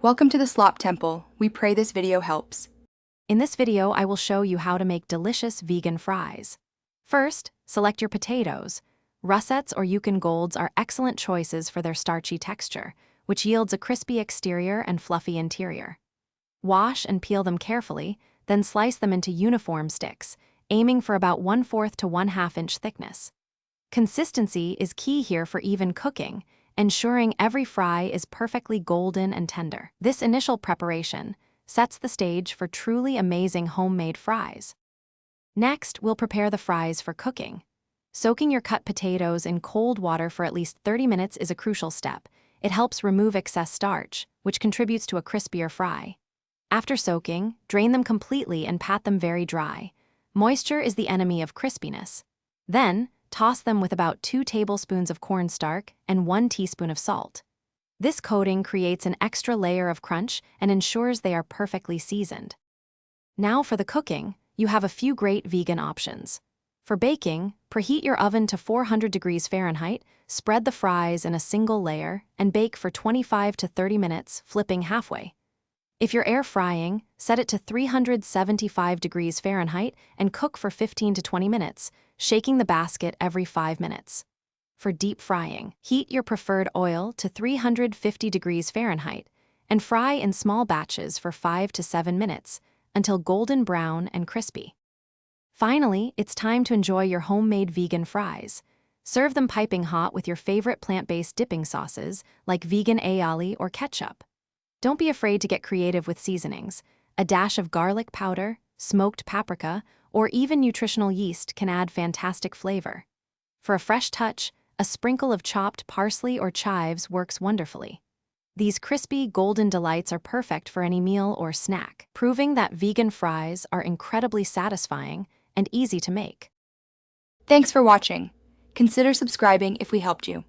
Welcome to the Slop Temple. We pray this video helps. In this video, I will show you how to make delicious vegan fries. First, select your potatoes. Russets or Yukon Golds are excellent choices for their starchy texture, which yields a crispy exterior and fluffy interior. Wash and peel them carefully, then slice them into uniform sticks, aiming for about 1/4 to 1/2 inch thickness. Consistency is key here for even cooking, ensuring every fry is perfectly golden and tender. This initial preparation sets the stage for truly amazing homemade fries. Next, we'll prepare the fries for cooking. Soaking your cut potatoes in cold water for at least 30 minutes is a crucial step. It helps remove excess starch, which contributes to a crispier fry. After soaking, drain them completely and pat them very dry. Moisture is the enemy of crispiness. Then, toss them with about 2 tablespoons of cornstarch and 1 teaspoon of salt. This coating creates an extra layer of crunch and ensures they are perfectly seasoned. Now for the cooking, you have a few great vegan options. For baking, preheat your oven to 400 degrees Fahrenheit, spread the fries in a single layer, and bake for 25 to 30 minutes, flipping halfway. If you're air frying, set it to 375 degrees Fahrenheit and cook for 15 to 20 minutes, shaking the basket every 5 minutes. For deep frying, heat your preferred oil to 350 degrees Fahrenheit and fry in small batches for 5 to 7 minutes until golden brown and crispy. Finally, it's time to enjoy your homemade vegan fries. Serve them piping hot with your favorite plant-based dipping sauces like vegan aioli or ketchup. Don't be afraid to get creative with seasonings. A dash of garlic powder, smoked paprika, or even nutritional yeast can add fantastic flavor. For a fresh touch, a sprinkle of chopped parsley or chives works wonderfully. These crispy, golden delights are perfect for any meal or snack, proving that vegan fries are incredibly satisfying and easy to make. Thanks for watching. Consider subscribing if we helped you.